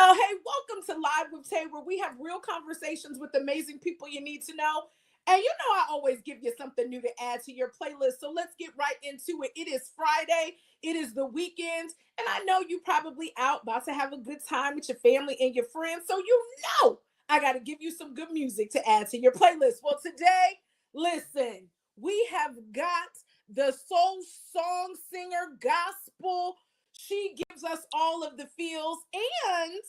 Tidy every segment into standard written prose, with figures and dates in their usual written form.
Well, hey, welcome to Live with Tay, where we have real conversations with amazing people you need to know. And you know, I always give you something new to add to your playlist. So let's get right into it. It is Friday, it is the weekend, and I know you probably out about to have a good time with your family and your friends. So you know, I got to give you some good music to add to your playlist. Well, today, listen, we have got the soul song singer gospel. She gives us all of the feels, and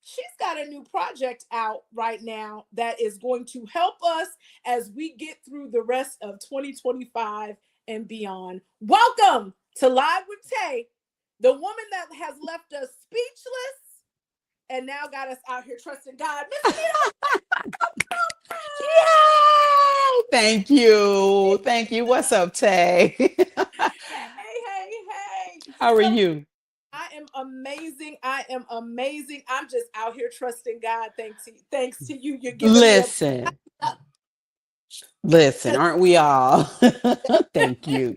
she's got a new project out right now that is going to help us as we get through the rest of 2025 and beyond. Welcome to Live with Tay, the woman that has left us speechless and now got us out here trusting God. Miss Anita. Yay! Thank you. Thank you. What's up, Tay? Hey. How are So you? I am amazing. I am amazing. I'm just out here trusting God. Thanks to you. You're giving me a Listen, listen, aren't we all? Thank you.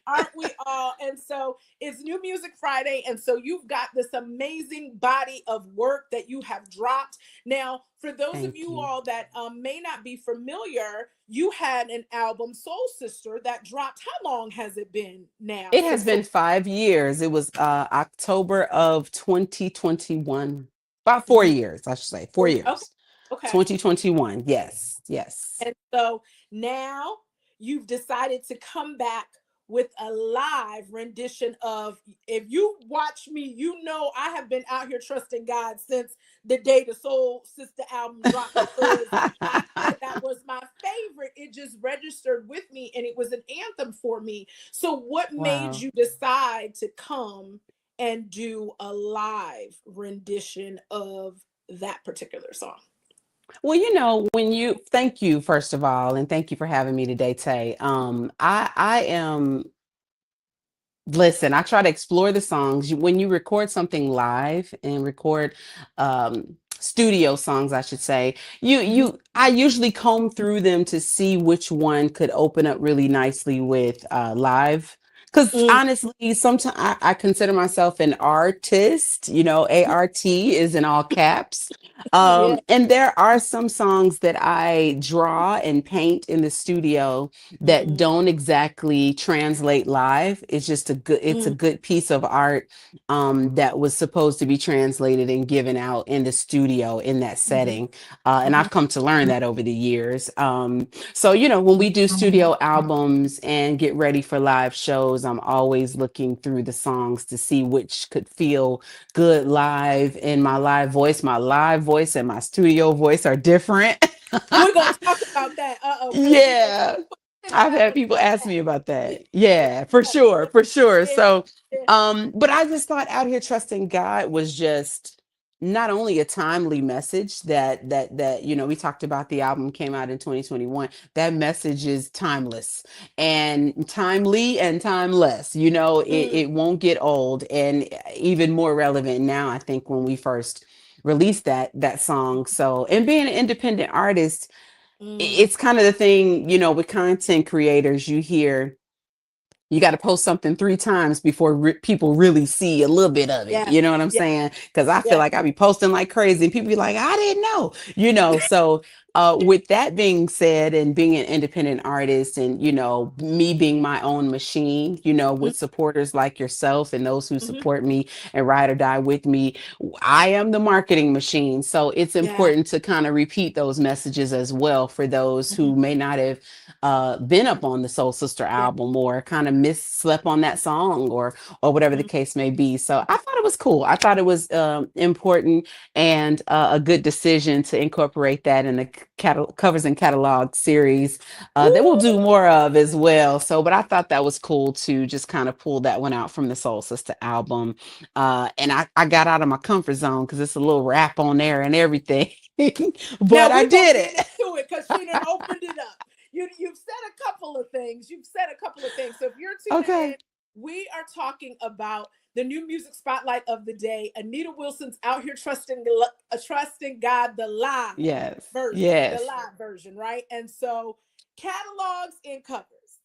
aren't we all? And so it's New Music Friday. And so you've got this amazing body of work that you have dropped. Now, for those of Thank you you. all that may not be familiar, you had an album, Soul Sister, that dropped. How long has it been now It has since Soul? been 5 years. It was October of 2021. About 4 years, I should say. 4 years. Okay. 2021. Yes. Yes. And so now you've decided to come back with a live rendition of, if you watch me, you know I have been out here trusting God since the day the Soul Sister album dropped, because I said that was my favorite. It just registered with me and it was an anthem for me. So what made Wow. you decide to come and do a live rendition of that particular song? Well, when you thank you first of all, and thank you for having me today, Tay. I am listen, I try to explore the songs. When you record something live and record studio songs, I should say, Mhm. I usually comb through them to see which one could open up really nicely with live. Because Mm. honestly, sometimes I consider myself an artist, ART is in all caps. Yeah. And there are some songs that I draw and paint in the studio that Mhm. don't exactly translate live. It's a Mm. good piece of art that was supposed to be translated and given out in the studio in that Mhm. setting. And Mhm. I've come to learn that over the years. So, when we do studio albums and get ready for live shows, I'm always looking through the songs to see which could feel good live in my live voice. My live voice and my studio voice are different. We're gonna talk about that. Because we're gonna Yeah. put it I've back had with people that. ask me about Yeah, that. Yeah, for yeah, sure, for sure. yeah, So, yeah. but I just thought Out Here Trusting God was just not only a timely message that we talked about, the album came out in 2021. That message is timeless and timely and timeless. Mm, It won't get old, and even more relevant now, I think, when we first released that song. So, and being an independent artist, mm. it's kind of the thing, with content creators, you hear you got to post something 3 times before people really see a little bit of it. Yeah, You know what I'm yeah, saying? Because I feel yeah. like I be posting like crazy and people be like, I didn't know, So, with that being said, and being an independent artist and, me being my own machine, Mm, with supporters like yourself and those who mhm. support me and ride or die with me, I am the marketing machine. So it's Yeah. important to kind of repeat those messages as well for those Mhm. who may not have been up on the Soul Sister Yeah. album or kind of slept on that song or whatever the Mm, case may be. So I thought it was cool. I thought it was important and a good decision to incorporate that in the covers and catalog series that we'll do ooh, more of as well. So, but I thought that was cool to just kind of pull that one out from the Soul Sister album. And I got out of my comfort zone because it's a little rap on there and everything. now But I we're gonna did get it. into it because she done opened it up. You've said a couple of things. You've said a couple of things. So if you're tuning in, Okay. we are talking about the new music spotlight of the day. Anita Wilson's out here trusting God, Yes. the Yes. live version, right? And so catalogs and covers.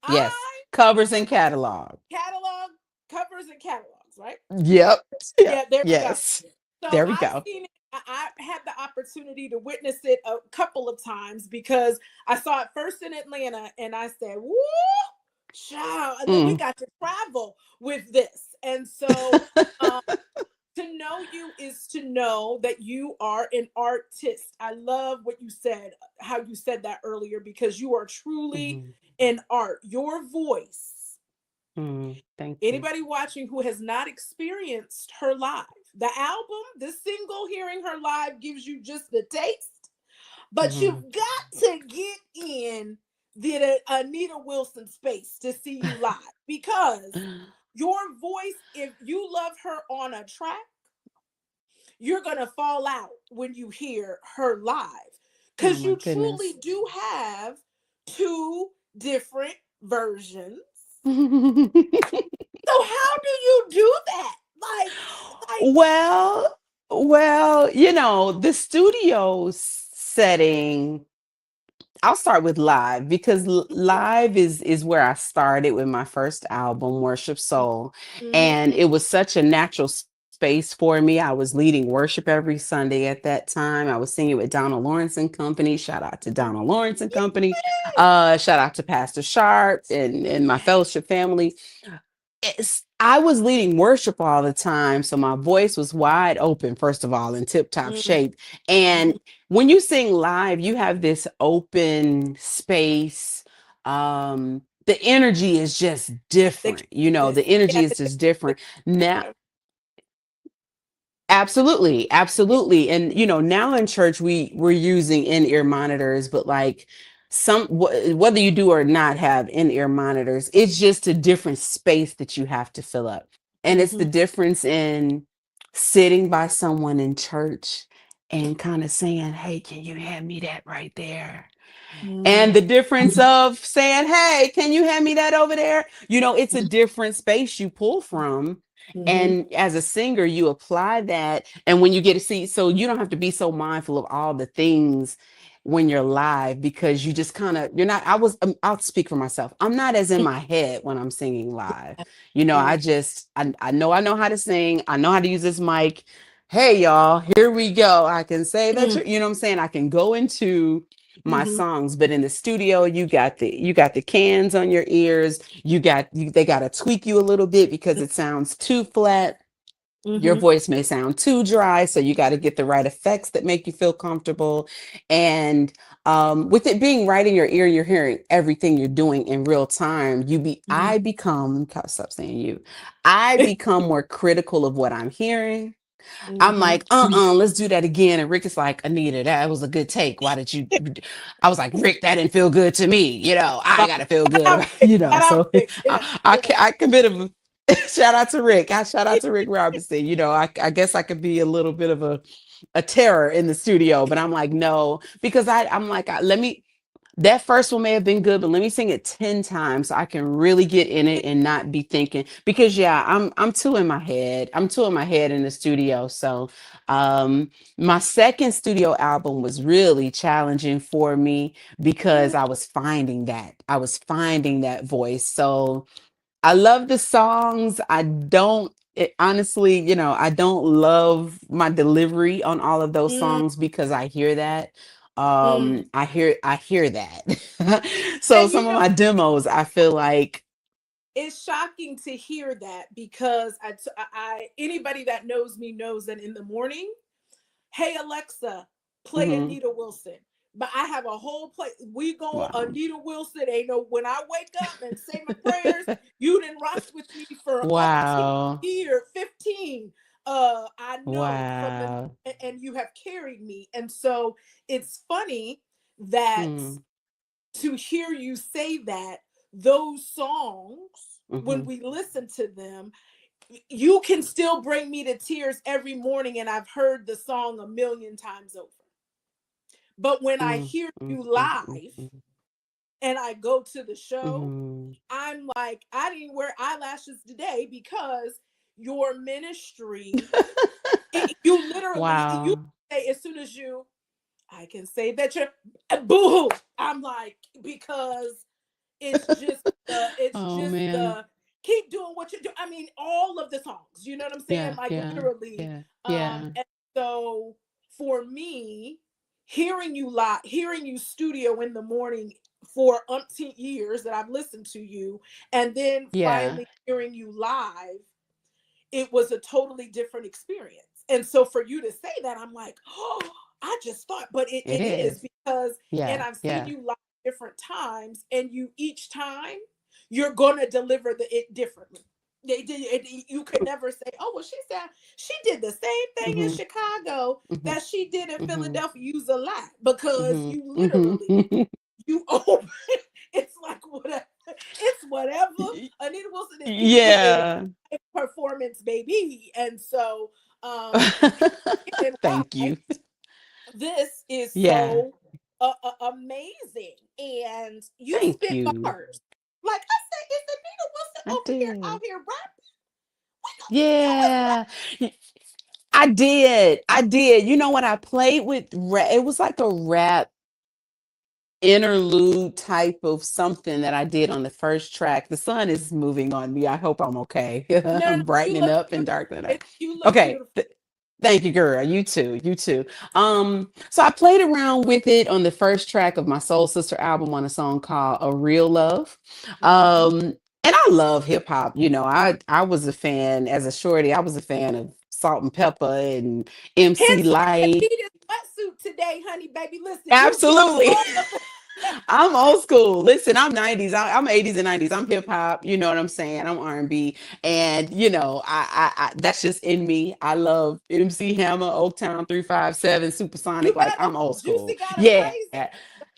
Yes. I Covers and catalog. catalog covers and catalogs, right? Yep. Yeah, Yep. there we go. Yes. So There we I've go. seen it. I had the opportunity to witness it a couple of times because I saw it first in Atlanta, and I said, "Woo, child!" And then we Mm. got to travel with this, and so um, to know you is to know that you are an artist. I love what you said, how you said that earlier, because you are truly Mhm. an art. Your voice, Mm. Thank you. anybody watching who has not experienced her live, the album, the single, hearing her live gives you just the taste, but you've Mhm. got to get in the Anita Wilson space to see you live, because your voice, if you love her on a track, you're going to fall out when you hear her live, Oh because my you truly goodness. do have two different versions. So how do you do that? Like, Well, the studio setting, I'll start with live because live is where I started with my first album, Worship Soul, and mm-hmm, it was such a natural space for me. I was leading worship every Sunday at that time. I was singing with Donald Lawrence and Company. Shout out to Donald Lawrence and Company. Shout out to Pastor Sharp and my fellowship family. I was leading worship all the time, so my voice was wide open, first of all, in tip top mm-hmm, shape. And when you sing live, you have this open space. The energy is just the different. canvas. The Yeah, energy is just different. Now, absolutely, yeah. absolutely. And now in church we're using in-ear monitors, but like whether you do or not have in-ear monitors, it's just a different space that you have to fill up. And it's the Mm-hmm, difference in sitting by someone in church and kind of saying, "Hey, can you hand me that right there?" And the mm-hmm, difference of saying, "Hey, can you hand me that over there?" It's a different space you pull from. mm-hmm, And as a singer, you apply that. And when you get to see, so you don't have to be so mindful of all the things when you're live, because you just kind of, you're not, I'll speak for myself. I'm not as in my head when I'm singing live. I know how to sing. I know how to use this mic. Hey, y'all, here we go. I can say that, mm-hmm, you know what I'm saying? I can go into my mm-hmm, songs, but in the studio you got the cans on your ears. They got to tweak you a little bit because it sounds too flat. Your mm-hmm, voice may sound too dry, so you got to get the right effects that make you feel comfortable. And with it being right in your ear, you're hearing everything you're doing in real time. mm-hmm. Stop saying you, I become more critical of what I'm hearing. I'm Mm-hmm. like, let's do that again. And Rick is like, Anita, that was a good take. Why did you? I was like, Rick, that didn't feel good to me. I Shout gotta feel good out, about, Rick. Shout out, so Rick. Yeah, yeah. I can bit of shout out to Rick. I shout out to Rick Robinson. I guess I could be a little bit of a terror in the studio, but I'm like, no, because I'm like, let me, that first one may have been good, but let me sing it 10 times so I can really get in it and not be thinking, because yeah, I'm too in my head. I'm too in my head in the studio. So my second studio album was really challenging for me because Mm, I was finding that voice. So I love the songs. Honestly, I don't love my delivery on all of those mm, songs because I hear that. mm. I hear that. So And some of my demos, I feel like, it's shocking to hear that, because anybody that knows me knows that in the morning, hey Alexa, play mhm, Anita Wilson. But I have a whole play. We go wow, Anita Wilson. Ain't no, when I wake up and say my prayers, you didn't rock with me for umpteen wow, year, 15. I know from the, wow, and you have carried me. And so it's funny that mm, to hear you say that, those songs, when mhm, we listen to them, you can still bring me to tears every morning, and I've heard the song a million times over. But when I mm, hear mm, you mm, mm, live mm, and I go to the show, mhm. I'm like, I didn't wear eyelashes today, because your ministry, you literally, you Wow. say, as soon as you, I can say that you're boo. I'm like, because it's Oh just man. the keep doing what you do. I mean, all of the songs, you know what I'm saying? Yeah, Like yeah, literally. yeah, Um, yeah. so for me, hearing you live, hearing you studio in the morning for umpteen years that I've listened to you, and then Yeah, finally hearing you live, it was a totally different experience. And so for you to say that, I'm like, oh, I just thought, but it it is is. because, and Yeah, I've seen yeah. you live different times, and you each time you're gonna deliver the it differently. They did it, you could never say, oh well, she said she did the same thing in Hmm. Chicago Hmm. that she did in Hmm. Philadelphia. Use a lot because Hmm. you literally Hmm. you open. It's like whatever. It's whatever. Anita Wilson is giving you a Yeah. live performance, baby. And so, hearing it Thank you. live, this is Yeah. so amazing. And you Thank spit you. bars. Like I said, is Anita Wilson I over here out did. here rapping? Show us Yeah. I did. I did. You know what? I played with it was like a rap interlude type of something that I did on the first track. The sun is moving on me. I hope I'm okay. no, no, I'm you brightening look up and beautiful. darkening up. You look Okay. beautiful. Thank you, girl. You too. You too. So I played around with it on the first track of my Soul Sister album on a song called A Real Love. Mhm. And I love hip hop. I was a fan as a shorty. I was a fan of Salt and Pepper and MC Hence why Light. Anita's sweatsuit today, honey, baby. Listen, you get Absolutely. all of the I'm old school. Listen, I'm 90s. I'm 80s and 90s. I'm hip hop. You know what I'm saying? I'm R&B. And I that's just in me. I love MC Hammer, Oaktown 357, you Supersonic. Like better. I'm old school. Juicy got it Yeah. crazy.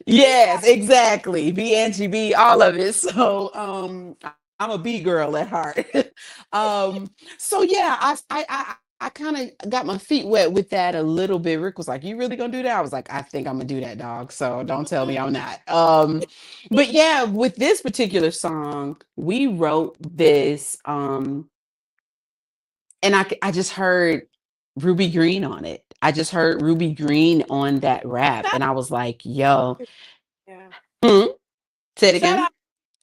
He Yes, got exactly. BNGB, all of it. So I'm a B girl at heart. um so yeah, I kind of got my feet wet with that a little bit. Rick was like, "You really gonna do that?" I was like, "I think I'm gonna do that, dog. So don't tell me I'm not." But yeah, with this particular song, we wrote this, and I just heard Ruby Green on it. I just heard Ruby Green on that rap, shout and I was like, "Yo, out. Yeah. hmm, say it Shout again." out to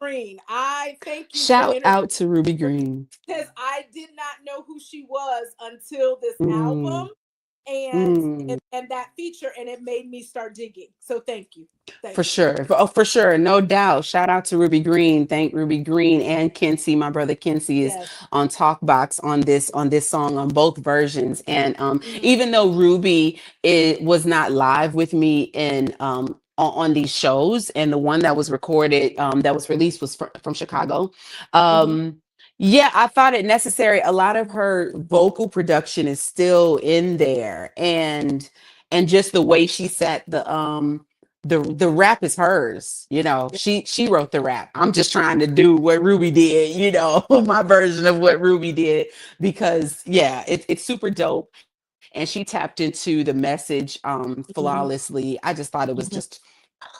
Green. I thank you for Shout introducing out to Ruby Green. because I did not know who she was until this Mm, album and mm. and that feature, and it made me start digging. So thank you. For Thank you. sure. Oh, for sure. No doubt. Shout out to Ruby Green. Thank Ruby Green and Kinsey. My brother Kinsey is Yes. on Talkbox on this song on both versions. And Mhm. even though Ruby was not live with me in on these shows, and the one that was recorded that was released was from Chicago. Mhm. Um yeah, I thought it necessary. A lot of her vocal production is still in there, and just the way she set the rap is hers. Yeah. She wrote the rap. I'm just trying to do what Ruby did, my version of what Ruby did, because yeah, it's super dope. And she tapped into the message Mhm. flawlessly. I just thought it was Mhm. just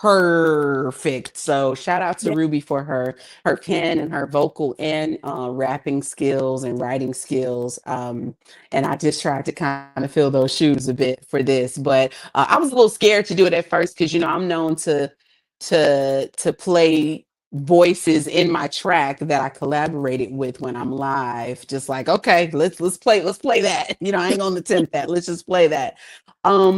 perfect. So shout out to Yeah. Ruby for her pen and her vocal and rapping skills and writing skills. And I just tried to kind of fill those shoes a bit for this, but I was a little scared to do it at first because I'm known to play voices in my track that I collaborated with when I'm live. Just like, okay, let's play that. I ain't gonna attempt that. Let's just play that.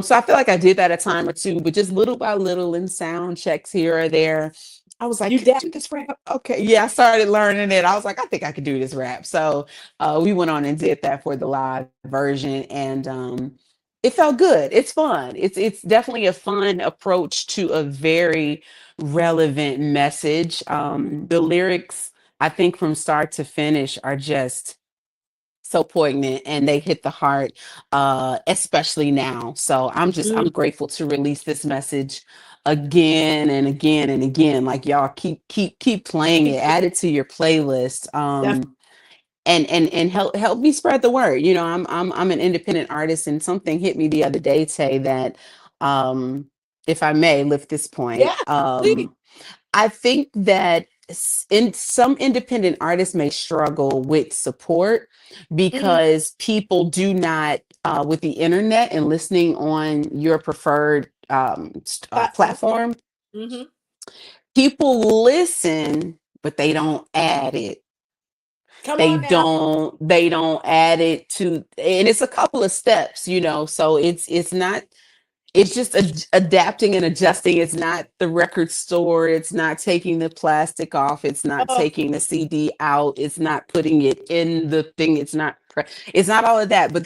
So I feel like I did that a time or two, but just little by little in sound checks here or there. I was like, You can I did. do this rap? Okay. Yeah, I started learning it. I was like, I think I could do this rap. So we went on and did that for the live version. And it felt good. It's fun. It's definitely a fun approach to a very relevant message. The lyrics, I think, from start to finish are just so poignant, and they hit the heart, especially now. So I'm Mm. grateful to release this message again and again and again. Like, y'all keep playing it, add it to your playlist. Def- And help me spread the word. I'm an independent artist, and something hit me the other day, Tay, that um if I may lift this point. yeah. Please. I think that in some independent artists may struggle with support Mhm. because people do not, with the internet and listening on your preferred Platform. platform, Mhm. people listen, but they don't add it. Come on now. They don't add it to, and it's a couple of steps, so it's not, it's just adapting and adjusting. It's not the record store, it's not taking the plastic off, it's not Oh, taking the CD out, it's not putting it in the thing, it's not all of that. But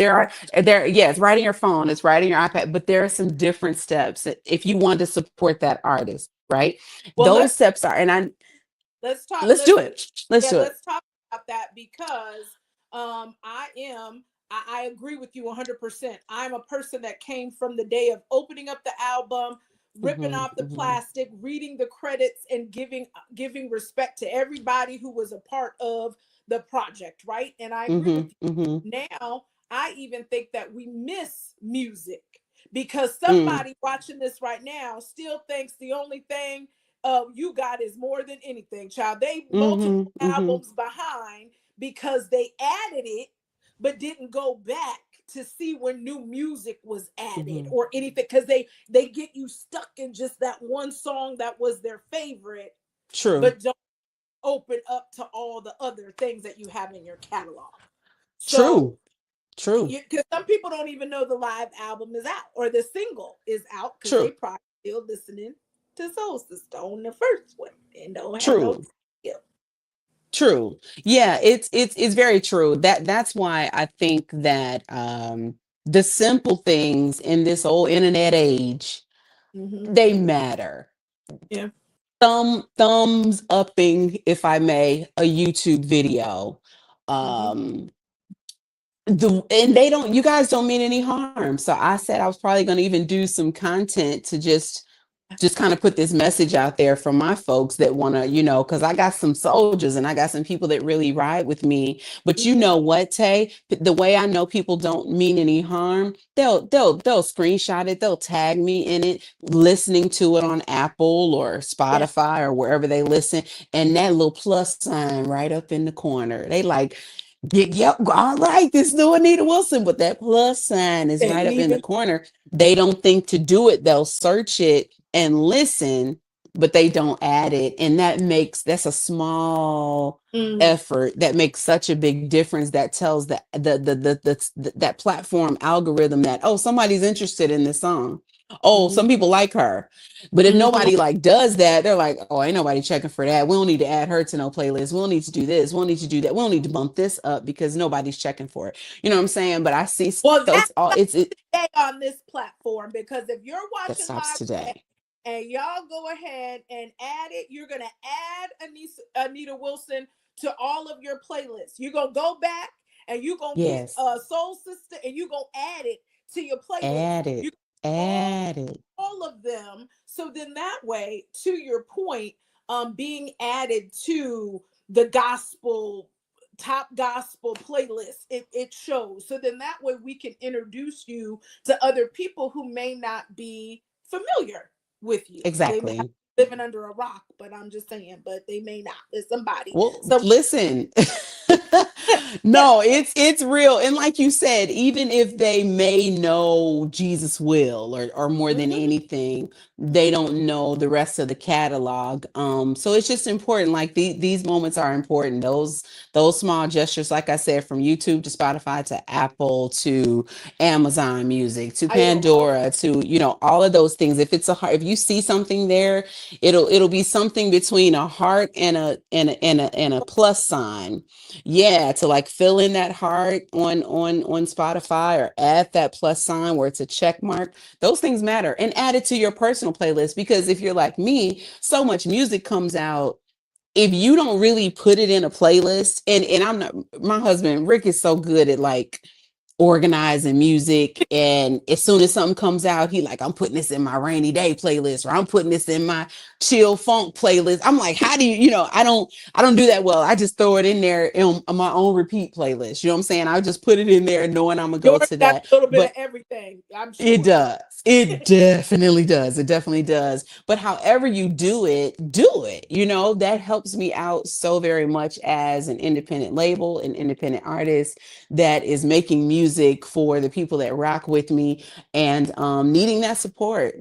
yeah, it's right in your phone, it's right in your iPad, but there are some different steps if you want to support that artist, right? well, Those steps are, and I let's talk. let's do it. Let's Yeah, do it. let's talk about that because I agree with you 100%. I'm a person that came from the day of opening up the album, ripping Hmm. off the Hmm. plastic, reading the credits, and giving respect to everybody who was a part of the project, right? And I agree with Hmm. Hmm. you. Now, I even think that we miss music because Mm. somebody watching this right now still thinks the only thing you got is more than anything, child. They multiple Hmm. Hmm. albums behind because they added it, but didn't go back to see when new music was added Hmm. or anything because they get you stuck in just that one song that was their favorite, True. but don't open up to all the other things that you have in your catalog. So True. True. because some people don't even know the live album is out or the single is out because they True. probably still listening to Soul Sister on the first one and don't have no True. skill. True. Yeah, it's very true. That's why I think that the simple things in this old internet age, Mm-hmm. they matter. Yeah. Thumbs upping, if I may, a YouTube video. Mm-hmm. Um and they don't, you guys don't mean any harm. So I said I was probably going to even do some content to just kind of put this message out there for my folks that want to, because I got some soldiers and I got some people that really ride with me. But you Mm-hmm. know what, Tay? The way I know people don't mean any harm, they'll screenshot it, they'll tag me in it, listening to it on Apple or Yeah. Spotify or wherever they listen, and that little plus sign right up in the corner. They like, yep, all right, this new Anita Wilson, but that plus sign is And right up in the even corner. They don't think to do it, they'll search it and listen, but they don't add it. And that's a small mm, effort that makes such a big difference. That tells that platform algorithm that, oh, somebody's interested in this song. Oh, mm-hmm. some people like her. But if Mm-hmm. nobody like does that, they're like, oh, ain't nobody checking for that. We don't need to add her to no playlist. We don't need to do this. We don't need to do that. We don't need to bump this up because nobody's checking for it. You know what I'm saying? But I see, Well, so that it's all it stay on this platform because if you're that watching stops live today today. and y'all go ahead and add it, you're gonna add Anita Wilson to all of your playlists. You're gonna go back and you're gonna get Yes. Soul Sister and you're gonna add it to your playlist. Add You it. all Add it. all of them. So then that way, to your point, being added to the gospel top gospel playlist, it shows. So then that way we can introduce you to other people who may not be familiar with you. They may have Exactly. living under a rock, but I'm just saying, but they may not. There's somebody. Well, So listen. yeah. No, it's real. And like you said, even if they may know Jesus will or more than Mhm, anything, they don't know the rest of the catalog. So it's just important. Like these moments are important. Those small gestures, like I said, from YouTube to Spotify to Apple to Amazon Music to I Pandora to, all of those things. If it's a heart, if you see something there, it'll be something between a heart and a plus sign. Yeah, to like fill in that heart on Spotify or add that plus sign where it's a check mark. Those things matter, and add it to your personal playlist, because if you're like me, so much music comes out, if you don't really put it in a playlist. And I'm not, my husband Rick is so good at like organizing music, and as soon as something comes out, he like, I'm putting this in my rainy day playlist, or I'm putting this in my chill funk playlist. I'm like, how do I don't do that well. I just throw it in there on my own repeat playlist. You know what I'm saying? I just put it in there knowing I'm gonna go yours to got that. a little bit of But everything, I'm it sure. does. It definitely does. It definitely does. But however you do it, do it. That helps me out so very much as an independent label, an independent artist that is making music music for the people that rock with me, and needing that support.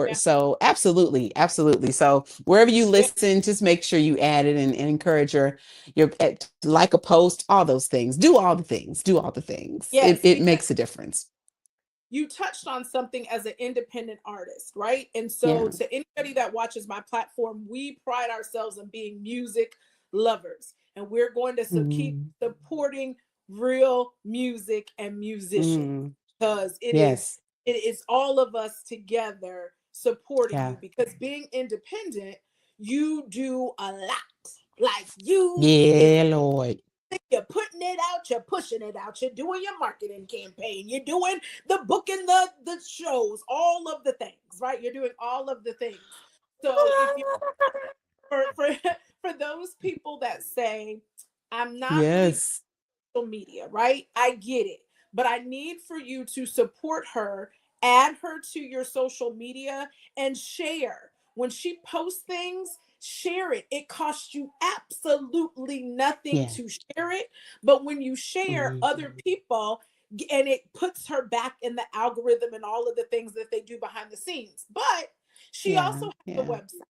Yeah. So absolutely, absolutely. So wherever you Yeah. listen, just make sure you add it, and encourage your like a post, all those things. Do all the things. Do all the things. It Yes, it because makes a difference. you touched on something as an independent artist, right? And so, Yeah. to anybody that watches my platform, we pride ourselves on being music lovers, and we're going to keep Mm, supporting real music and musicians, mm, because yes. it is all of us together supporting Yeah. you. Because being independent, you do a lot. Like you, if Yeah, Lord. you're putting it out, you're pushing it out, you're doing your marketing campaign, you're doing the booking, the shows, all of the things, right? You're doing all of the things. So if you for for those people that say, I'm not really Yes. social media, right? I get it. But I need for you to support her, add her to your social media, and share. When she posts things, share it. It costs you absolutely nothing Yeah. to share it. But when you share, Mhm. other people, and it puts her back in the algorithm and all of the things that they do behind the scenes. But she Yeah. also has a Yeah. website.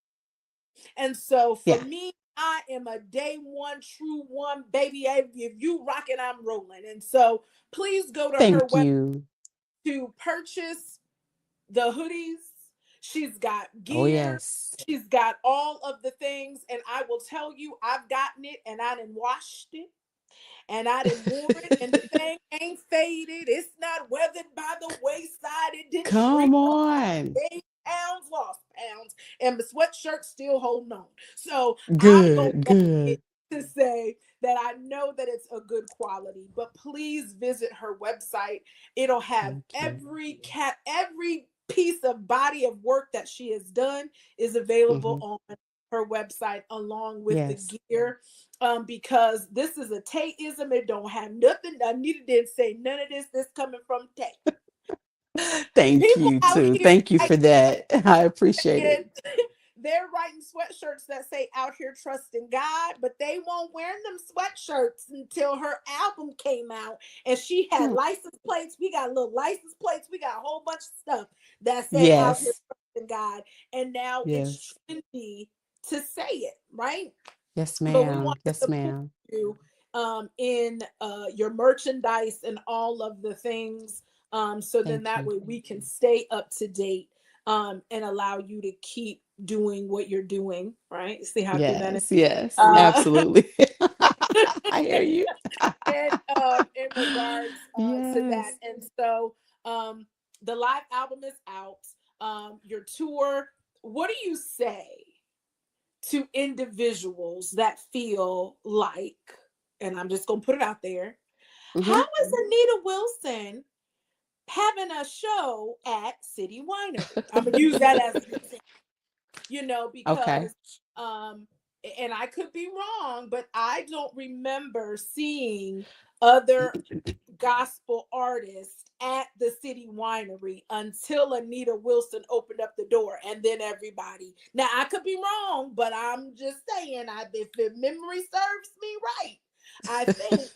And so for Yeah. me, I am a day one, true one, baby. If you rocking, I'm rolling. And so please go to her Thank website you. to purchase the hoodies. She's got Oh, gear. yes. She's got all of the things. And I will tell you, I've gotten it and I done washed it and I didn't wore it, and the thing ain't faded. It's not weathered by the wayside. It didn't shrink. Come on. 8 pounds, lost pounds, and the sweatshirt's still holding on. So I'm gonna Good. walk it Good. to say that I know that it's a good quality. But please visit her website. It'll have Thank you. every piece of body of work that she has done is available Hmm. on her website, along with the Yes. gear. Because this is a Tay-ism. It don't have nothing. Anita didn't say none of this. This coming from Tay. Thank People you out too. here Thank you like for that. I appreciate and it. they're writing sweatshirts that say out here trusting God, but they won't wear them sweatshirts until her album came out. And she had Hmm. license plates. We got little license plates. We got a whole bunch of stuff that say out here Yes. trusting God. And now it's Yes. trendy to say it, right? Yes, But we want ma'am. to Yes, support ma'am. you in your merchandise and all of the things. So then Thank that you. way we can stay up to date, and allow you to keep doing what you're doing, right? See how I threw that in? Yes. Yes. Uh, Absolutely. I hear you. and in regards to that. Yes. And so the live album is out. Your tour, what do you say to individuals that feel like, and I'm just going to put it out there, how Hmm. is Anita Wilson having a show at City Winery? I'm going to use that as an example, Okay. because, um, and I could be wrong, but I don't remember seeing other gospel artist at the City Winery until Anita Wilson opened up the door, and then everybody. Now I could be wrong, but I'm just saying, if the memory serves me right, I think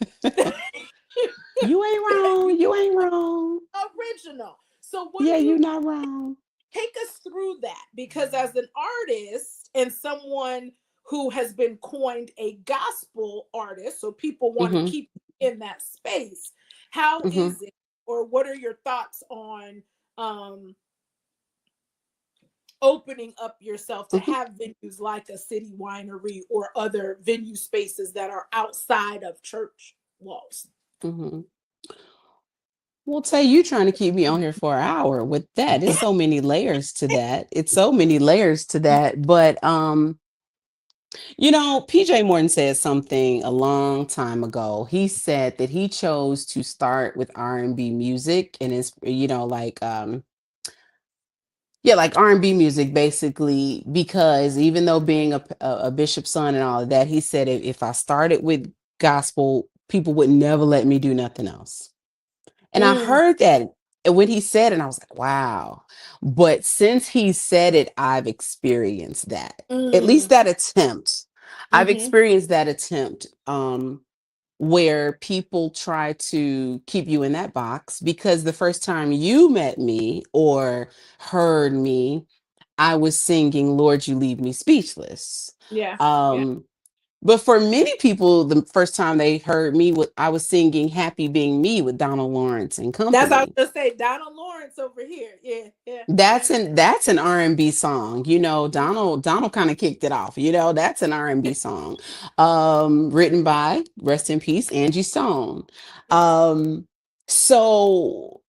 You ain't wrong. You ain't wrong. original. So what do Yeah, you're you not wrong. take us through that? Because as an artist and someone who has been coined a gospel artist, so people want to Hmm. keep in that space, how Hmm. is it, or what are your thoughts on um opening up yourself to Hmm. have venues like a City Winery or other venue spaces that are outside of church walls? Hmm. Well, Tay, you trying to keep me on here for an hour with that. It's so many layers to that. It's so many layers to that. But PJ Morton said something a long time ago. He said that he chose to start with R&B music, and it's, like R&B music basically, because even though being a bishop's son and all of that, he said if I started with gospel, people would never let me do nothing else. And I Mm, heard that when he said it, and I was like, wow. But since he said it, I've experienced that. At least mm, that attempt. I've mm-hmm, experienced that attempt. where people try to keep you in that box because the first time you met me or heard me, I was singing Lord, You Leave Me Speechless. Yeah. Yeah. Um, but for many people, the first time they heard me, I was singing Happy Being Me with Donald Lawrence and That's how I was Company. gonna say. Donald Lawrence over here. Yeah. Yeah. Yeah. That's an R&B song. Mhm. Donald kind of kicked it off. That's an R&B song. Written by, rest in peace, Angie Stone. Yes. So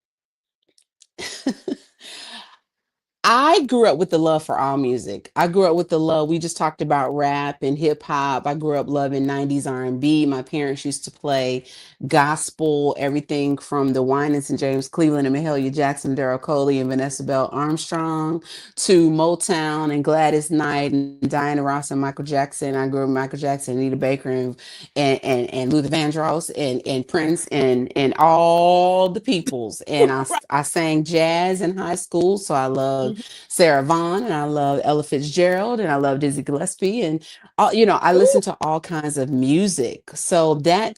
I grew up with the love for all music. I grew up with the love. We just talked about rap and hip hop. I grew up loving 90s R&B. My parents used to play gospel, everything from the Winans and James Cleveland and Mahalia Jackson, Daryl Coley and Vanessa Bell Armstrong to Motown and Gladys Knight and Diana Ross and Michael Jackson. I grew up with Michael Jackson, Anita Baker and Luther Vandross and Prince and all the peoples. And Right. I sang jazz in high school, so I love Mhm. Sarah Vaughan and I love Ella Fitzgerald and I love Dizzy Gillespie and I listen Ooh. to all kinds of music. So that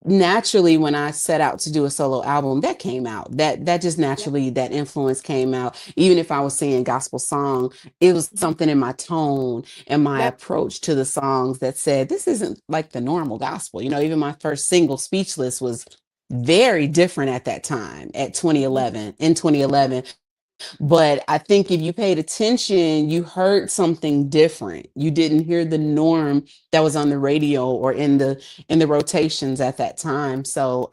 naturally when I set out to do a solo album, that came out. That just Yeah. naturally that influence came out. Even if I was singing gospel song, it was Mhm. something in my tone and my That. approach to the songs that said this isn't like the normal gospel. Even my first single, Speechless, was very different at that time at Mhm. 2011 in 2011. But I think if you paid attention, you heard something different. You didn't hear the norm that was on the radio or in the rotations at that time. So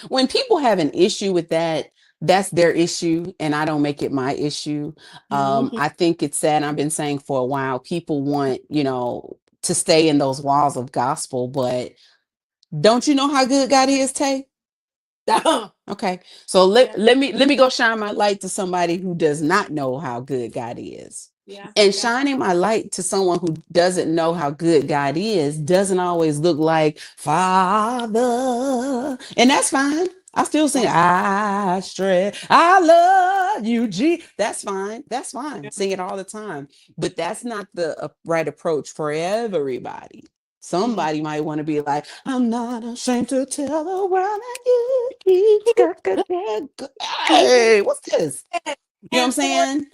when people have an issue with that, that's their issue, and I don't make it my issue. Mhm. I think it's sad. I've been saying for a while, people want to stay in those walls of gospel, but don't you know how good God is, Tay? Okay. So let, Yeah. let me let me go shine my light to somebody who does not know how good God is. Yeah. And Yeah. shining my light to someone who doesn't know how good God is doesn't always look like Father. And that's fine. I still sing Right. I love you, G. That's fine. That's fine. Yeah. Sing it all the time. But that's not the right approach for everybody. Mhm. Somebody might want to be like, I'm not ashamed to tell the world that you keep Hey, what's this? And, You know what I'm and for saying?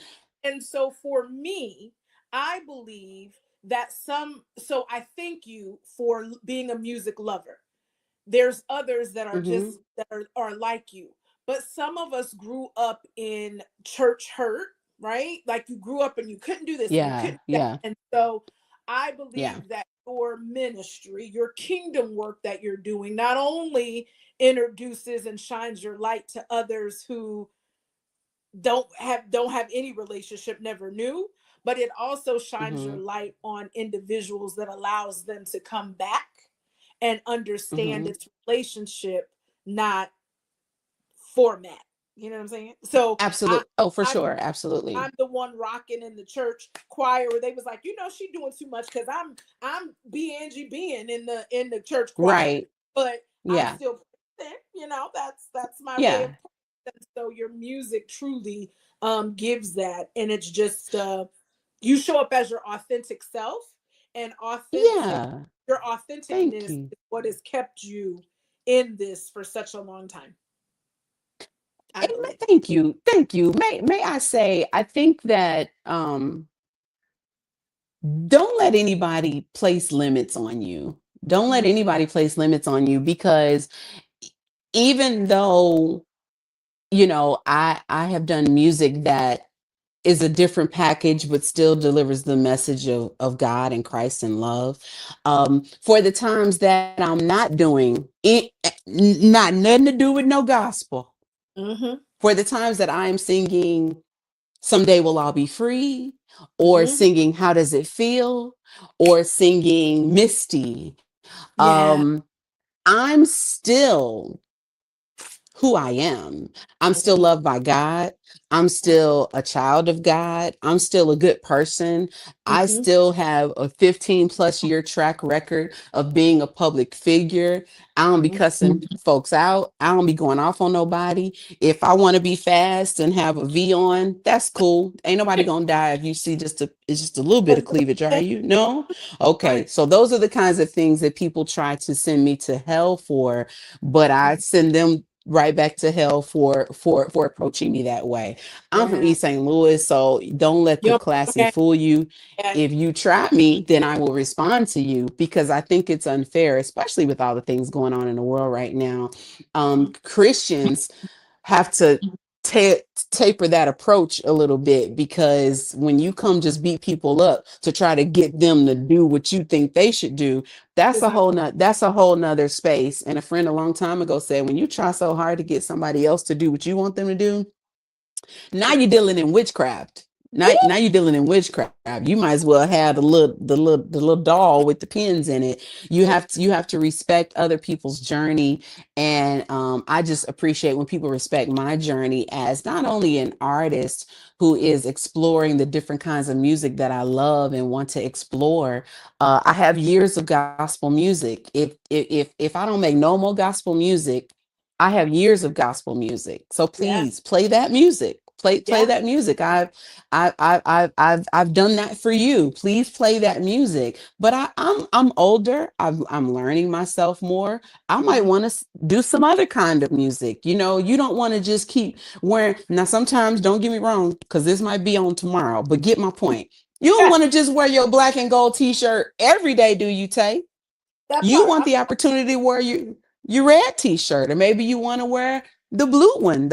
and so for me, I believe that so I thank you for being a music lover. There's others that are Mm-hmm. just are like you, but some of us grew up in church hurt, right? Like you grew up and you couldn't do this and you Yeah, couldn't do that. yeah, And so I yeah. believe that your ministry, your kingdom work that you're doing, not only introduces and shines your light to others who don't have any relationship, never knew, but it also shines your Mm-hmm. light on individuals that allows them to come back and understand Mm-hmm. its relationship, not format. You know what I'm saying? So Absolutely. Oh, for I'm sure. Absolutely. I'm the one rocking in the church choir where they was like, she doing too much because I'm B Angie being in the church choir, Right. but I'm Yeah. still present. That's my way of Yeah. present. So your music truly gives that, and it's just you show up as your authentic self, and Yeah. your Thank authenticness you. is what has kept you in this for such a long time. I believe. Thank you. Thank you. May I say, I think that don't let anybody place limits on you. Don't let Mhm. anybody place limits on you because even though, I have done music that is a different package, but still delivers the message of God and Christ and love. For the times that I'm not doing it, not nothing to do with no gospel. Mhm. For the times that I'm singing Someday We'll All Be Free, or Mhm. singing How Does It Feel, or singing Misty, Yeah. I'm still who I am. I'm still loved by God. I'm still a child of God. I'm still a good person. I Mm-hmm. still have a 15 plus year track record of being a public figure. I don't be cussing folks out. I don't be going off on nobody. If I want to be fast and have a V on, that's cool. Ain't nobody gonna die if you see it's just a little bit of cleavage, are you? No? Okay. Right. So those are the kinds of things that people try to send me to hell for, but I send them right back to hell for approaching me that way. I'm from Yeah. East St. Louis, so don't let the Yo, classy okay. fool you. Yeah. If you try me, then I will respond to you because I think it's unfair, especially with all the things going on in the world right now. Christians have to ta- taper that approach a little bit, because when you come just beat people up to try to get them to do what you think they should do, It's not gonna that's a whole nother space. And a friend a long time ago said, when you try so hard to get somebody else to do what you want them to do, now you're dealing in witchcraft. Now you're dealing in witchcraft. You might as well have the little doll with the pins in it. You have to respect other people's journey, and I just appreciate when people respect my journey as not only an artist who is exploring the different kinds of music that I love and want to explore. I have years of gospel music. If I don't make no more gospel music, I have years of gospel music. So yeah. please play that music. Play Yeah. that music. I've done that for you. Please play that music. But I'm older. I'm learning myself more. I might Mhm. want to do some other kind of music. You know, you don't want to just keep wearing. Now, sometimes, don't get me wrong, because this might be on tomorrow. But get my point. You don't Yeah. want to just wear your black and gold T-shirt every day, do you, Tay? That You part. want the opportunity to wear your red t-shirt, or maybe you want to wear the blue one.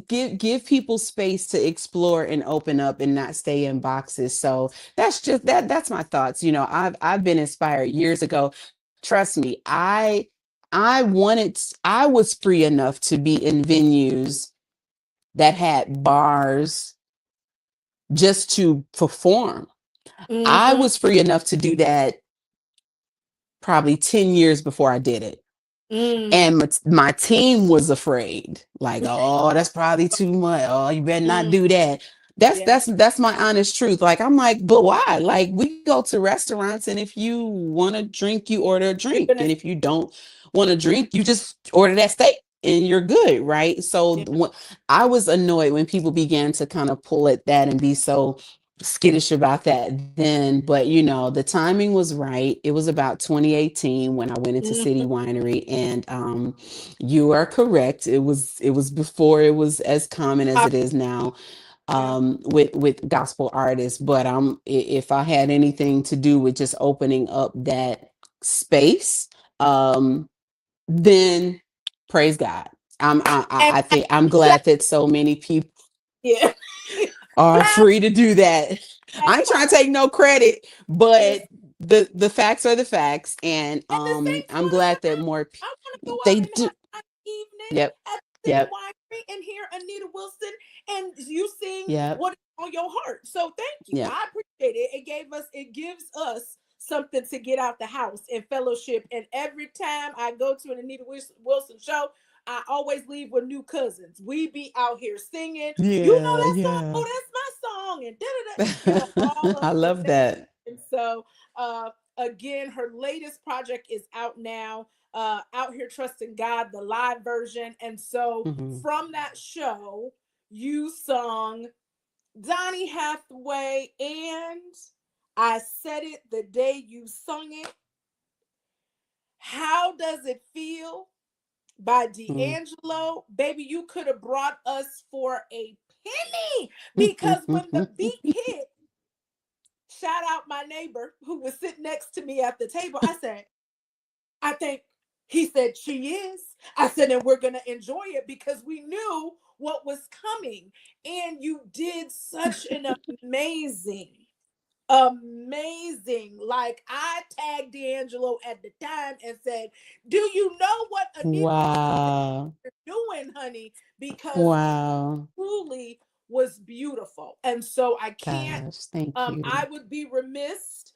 Give people space to explore and open up and not stay in boxes. So that's my thoughts. I've been inspired years ago. Trust me, I was free enough to be in venues that had bars just to perform. I Mm-hmm. was free enough to do that probably 10 years before I did it. Mm. And my team was afraid, like, oh, that's probably too much. Oh, you better not Mm. do that. That's Yeah. that's that's my honest truth. Like, I'm like, but why? Like, we go to restaurants, and if you want to drink, you order a You're drink, and gonna. if you don't want to drink, you just order that steak, and you're good, right? So Yeah. I was annoyed when people began to kind of pull at that and be so skittish about that then. But the timing was right. It was about 2018 when I went into City Mhm. Winery, and you are correct. It was before it was as common as Pop- it is now, Yeah. with gospel artists. But if I had anything to do with just opening up that space, um then praise God. And I think I'm glad that so many people yeah. are Clap free to do that. that I ain't trying part. to take no credit, Listen. but the facts are the facts, and And the Saints I'm want to glad that learn. more I want to go out they and do. have an evening Yep. at the City Yep. Winery and hear Anita Wilson and you sing Yep. what is on your heart. So thank you. Yep. I appreciate it. It gives us something to get out the house and fellowship. And every time I go to an Anita Wilson show, I always leave with new cousins. We be out here singing. You know Yeah. that song? Yeah. Oh, that's my song. And da da da. All of I the love that. and so, again, her latest project is out now. Out Here Trusting God, the live version. And so, Mhm. from that show, you sung Donny Hathaway and I Said It the Day You Sung It. How Does It Feel by Mhm. D'Angelo. Baby, you could have brought us for a penny because when the beat hit, shout out my neighbor who was sitting next to me at the table. I said, I think he said she is. I said, and we're going to enjoy it because we knew what was coming. And you did such an like I tagged D'Angelo at the time and said, do you know what Anita Wow. is doing, honey? Because it Wow. truly was beautiful. And so I can't, Gosh, thank I you. would be remiss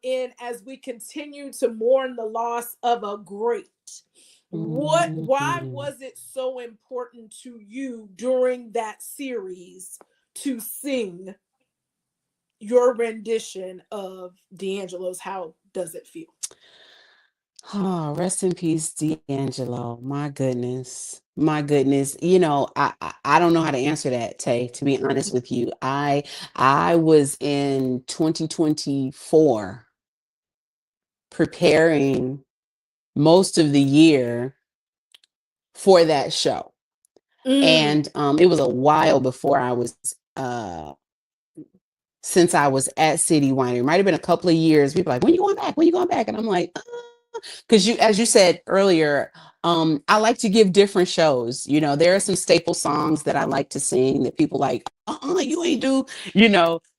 in as we continue to mourn the loss of a great. Why Mhm. was it so important to you during that series to sing your rendition of D'Angelo's How Does It Feel? Oh, rest in peace, D'Angelo. My goodness. My goodness. I don't know how to answer that, Tay, to be honest with you. I was in 2024 preparing most of the year for that show. Mm, And it was a while before since I was at City Winery. It might have been a couple of years. People are like, when you going back? When you going back? And I'm like, because as you said earlier, I like to give different shows. There are some staple songs that I like to sing that people like, you ain't do,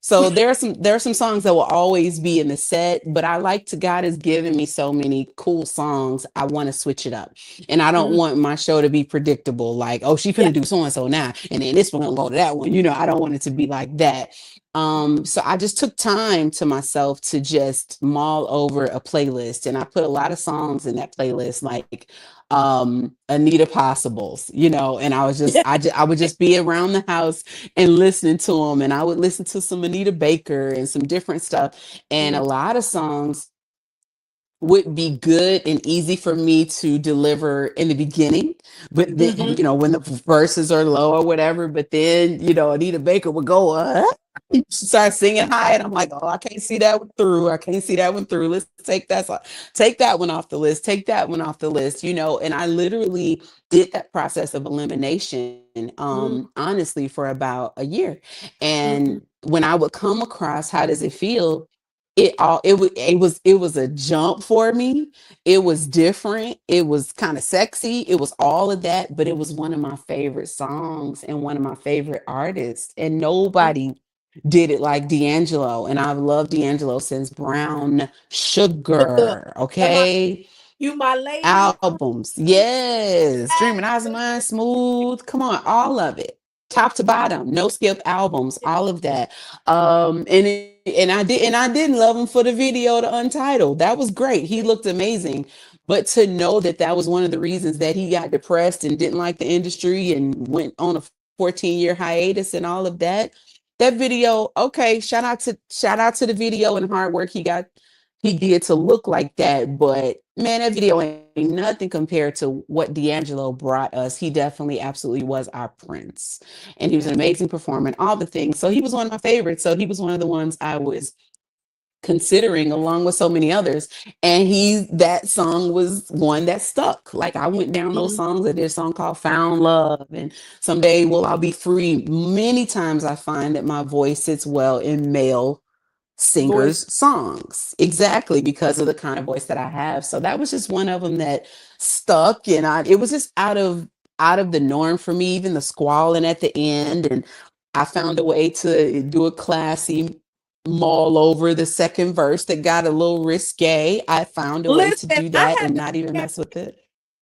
so there are some songs that will always be in the set, but I like to God has given me so many cool songs. I want to switch it up. And I don't mm, want my show to be predictable, like, oh, she yeah. finna do so and so now, and then this one gonna go to that one. I don't want it to be like that. So I just took time to myself to just mull over a playlist, and I put a lot of songs in that playlist, like Anita Possibles, and I would just be around the house and listening to them, and I would listen to some Anita Baker and some different stuff, and a Mm, lot of songs would be good and easy for me to deliver in the beginning, but then hmm when the verses are low or whatever, but then Anita Baker would go start singing high, and I'm like, oh, I can't see that one through. I can't see that one through. Let's take that one off the list. Take that one off the list. And I literally did that process of elimination, mm, honestly, for about a year. mm, And when I would come across "How Does It Feel," it was a jump for me. It was different. It was kind of sexy. It was all of that, but it was one of my favorite songs and one of my favorite artists. And mm. nobody did it like D'Angelo. And I've loved D'Angelo since Brown Look, Sugar. am I Okay. you my lady? Albums. Yes. Dreaming Eyes of Yes. Mine, Smooth. Come on, all of it. Top to bottom, no skip albums, all of that. And I didn't love him for the video to Untitled. That was great. He looked amazing. But to know that that was one of the reasons that he got depressed and didn't like the industry and went on a 14-year hiatus and all of that. That video, okay, shout out to the video and hard work he did to look like that. But man, that video ain't nothing compared to what D'Angelo brought us. He definitely absolutely was our prince. And he was an Yeah. amazing performer and all the things. So he was one of my favorites. So he was one of the ones I was considering along with so many others. And that song was one that stuck. Like I went down those Mm, songs. I did a song called Found Love and Someday Will I'll Be Free. Many times I find that my voice sits well in male voice. singers' songs. Exactly, because of the kind of voice that I have. So that was just one of them that stuck, and it was just out of the norm for me, even the squalling at the end. And I found a way to do a classy maul over the second verse that got a little risque. I found a way to Listen, do I that had and to not even look at mess with it.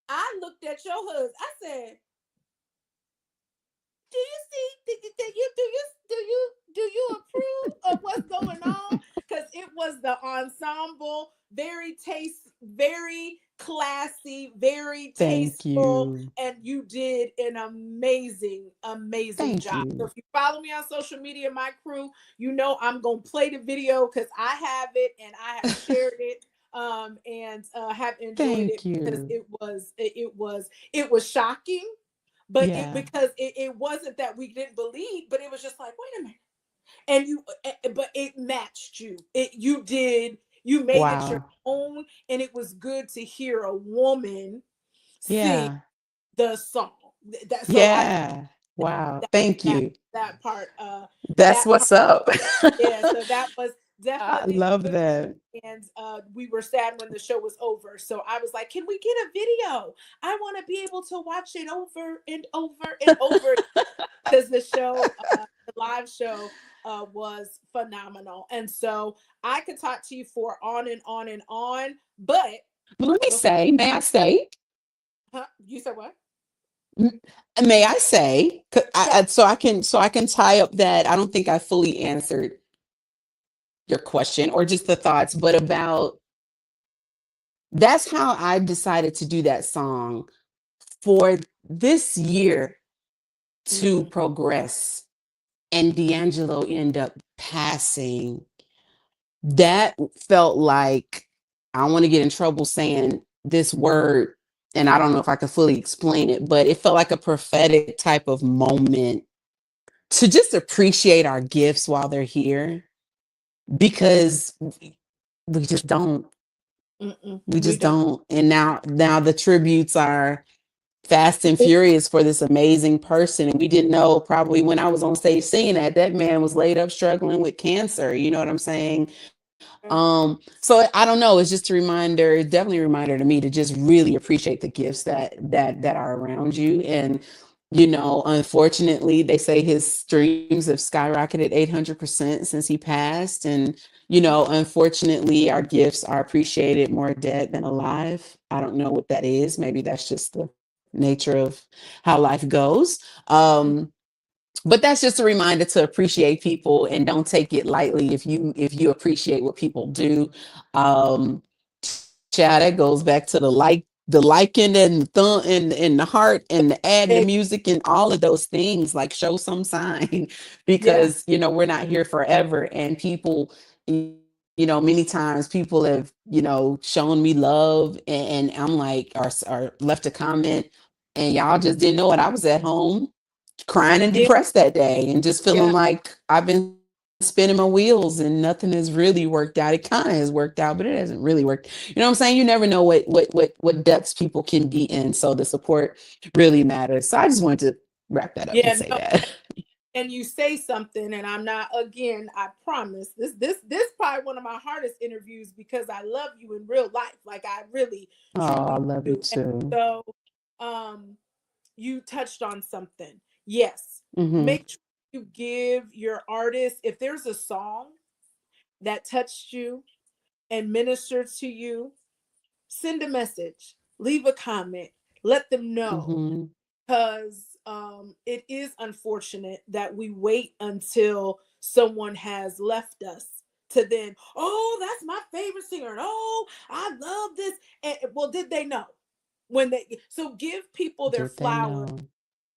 I looked at your husband. I said, "Do you see? Do you approve of what's going on?" Because it was the ensemble, very classy, very Thank tasteful, you. and you did an amazing Thank job. So you. if you follow me on social media, my crew, you know I'm gonna play the video because I have it and I have shared it and have enjoyed it Thank because you. it was shocking, but it Yeah. because it wasn't that we didn't believe, but it was just like, wait a minute. And but it matched you. You made it your Wow. own, and it was good to hear a woman sing Yeah. the song. That so I Yeah. Wow. that Thank that you. that part That's that part what's up. yeah, so that was I definitely love good. that. And we were sad when the show was over. So I was like, can we get a video? I want to be able to watch it over and over and over because the live show, was phenomenal. And so I could talk to you for on and on and on, but But let me before, say, may I say, huh? You said what? m- may I say, Yeah. so I can tie up that I don't think I fully answered your question or just the thoughts, but about that's how I decided to do that song for this year to Mm-hmm. progress. And D'Angelo ended up passing. That felt like, I don't want to get in trouble saying this word, and I don't know if I can fully explain it, but it felt like a prophetic type of moment to just appreciate our gifts while they're here, because we just don't. Mm-mm, We we just don't. don't. And now the tributes are fast and furious for this amazing person. And we didn't know, probably when I was on stage singing that man was laid up struggling with cancer. You know what I'm saying? So I don't know. It's just a reminder, it's definitely a reminder to me to just really appreciate the gifts that are around you. And unfortunately, they say his streams have skyrocketed 800% since he passed. And unfortunately, our gifts are appreciated more dead than alive. I don't know what that is. Maybe that's just the nature of how life goes. But that's just a reminder to appreciate people and don't take it lightly if you appreciate what people do. um Chad, that goes back to the liking and the thumb and the heart and the add the Eh, music and all of those things. Like, show some sign yeah. because we're not here forever. And people, many times people have shown me love, and I'm like, or left a comment, and y'all just didn't know it. I was at home crying and Yeah. depressed that day and just feeling Yeah. like I've been spinning my wheels and nothing has really worked out. It kind of has worked out, but it hasn't really worked. You know what I'm saying? You never know what depths people can be in. So the support really matters. So I just wanted to wrap that up and Yeah. say No. that. And you say something, and I'm not, again, I promise this probably one of my hardest interviews because I love you in real life. Like, I really Oh, I truly love you do. And too. so um you touched on something. Yes. Mm-hmm. Make sure you give your artist, if there's a song that touched you and ministered to you, send a message, leave a comment, let them know. Mm-hmm. Because it is unfortunate that we wait until someone has left us to then, oh, that's my favorite singer, and oh, I love this. And well, did they know when they? So give people their Did they flowers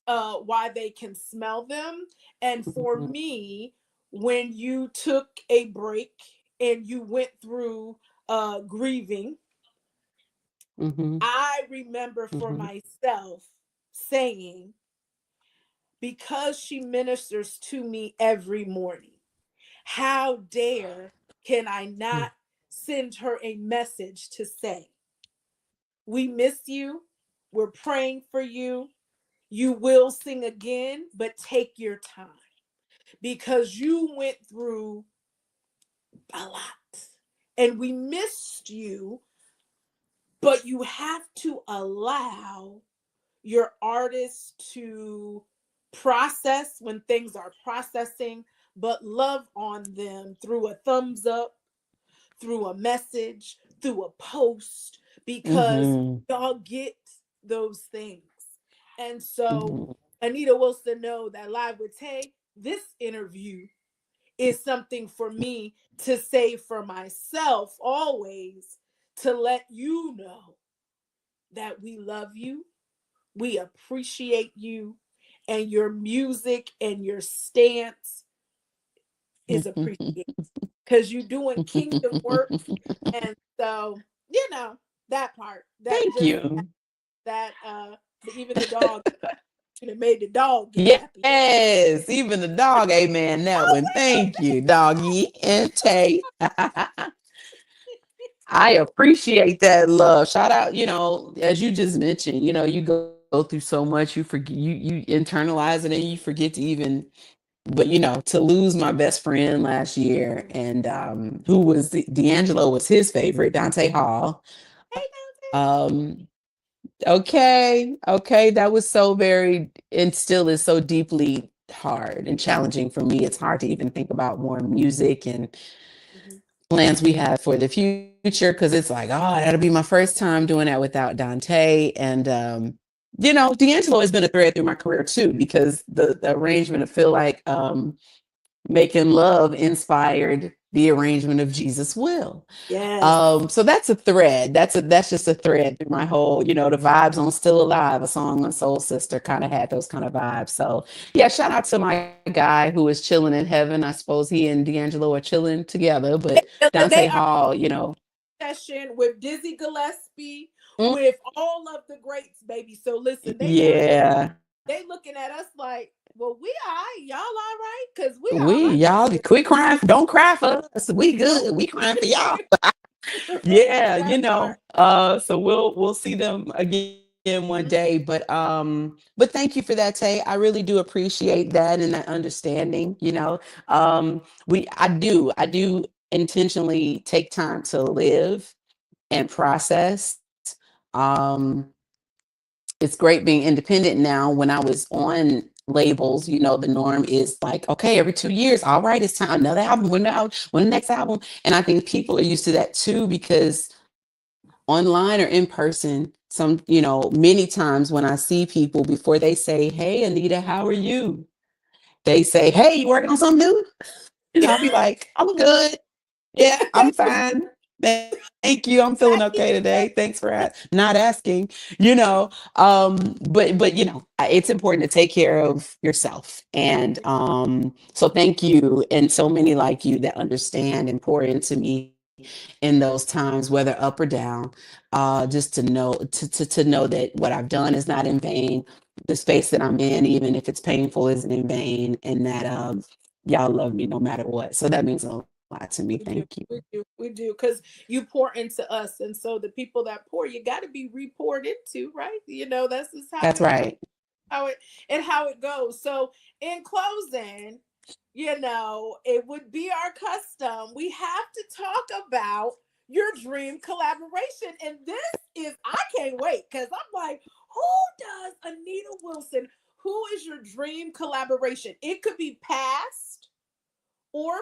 know? while they can smell them. And for Mm-hmm. me, when you took a break and you went through grieving, Mm-hmm. I remember for Mm-hmm. myself saying, because she ministers to me every morning, how dare can I not send her a message to say, we miss you, we're praying for you, you will sing again, but take your time because you went through a lot and we missed you, but you have to allow your artist to process when things are processing, but love on them through a thumbs up, through a message, through a post, because Mm-hmm. y'all get those things. And so, Mm-hmm. Anita Wilson know that Live with Tay, this interview is something for me to say for myself always, to let you know that we love you, we appreciate you, and your music and your stance is appreciated because you're doing kingdom work. And so, that part, that Thank just you. that even the dog, it made the dog get happy. Yes, even the dog, amen. That one. Thank you, doggy and Tay. I appreciate that love. Shout out, as you just mentioned, you go through so much, you forget, you internalize it, and you forget to even, but to lose my best friend last year, and who was D'Angelo was his favorite, Dante Hall. Hey, Okay, that was so very, and still is so deeply hard and challenging for me. It's hard to even think about more music and Dante. plans we have for the future, because it's like, oh, that'll be my first time doing that without Dante. And D'Angelo has been a thread through my career too, because the arrangement of Feel Like Making Love inspired the arrangement of Jesus' will. Yes. So that's a thread. That's just a thread through my whole, the vibes on Still Alive, a song on Soul Sister kind of had those kind of vibes. So yeah, shout out to my guy who is chilling in heaven. I suppose he and D'Angelo are chilling together, but Dante They are Hall, session with Dizzy Gillespie, mm, with all of the greats, baby. So listen, yeah, they looking at us like, well, we all right, y'all all right, because we all we right. y'all quit crying. Don't cry for us. We Don't good. We crying for y'all. right Yeah, that part. so we'll see them again one day, but thank you for that, Tay. I really do appreciate that and that understanding. I do intentionally take time to live and process. um it's great being independent now. When I was on labels, the norm is like, okay, every 2 years, all right, it's time, another album, when the next album. And I think people are used to that too, because online or in person, many times when I see people, before they say, hey, Anita, how are you? They say, hey, you working on something new? And I'll be like, I'm good. Yeah, I'm fine. Thank you. I'm feeling okay today. Thanks for not asking. But it's important to take care of yourself. And so thank you. And so many like you that understand and pour into me in those times, whether up or down, just to know to know that what I've done is not in vain. The space that I'm in, even if it's painful, isn't in vain, and that y'all love me no matter what. So that means a lot to me. Thank We you. do, we do, because you pour into us, and so the people that pour, you got to be re-poured into, right? That's just how That's it right. how it and how it goes. So, in closing, it would be our custom. We have to talk about your dream collaboration, and this is I can't wait because I'm like, who does Anita Wilson? Who is your dream collaboration? It could be past or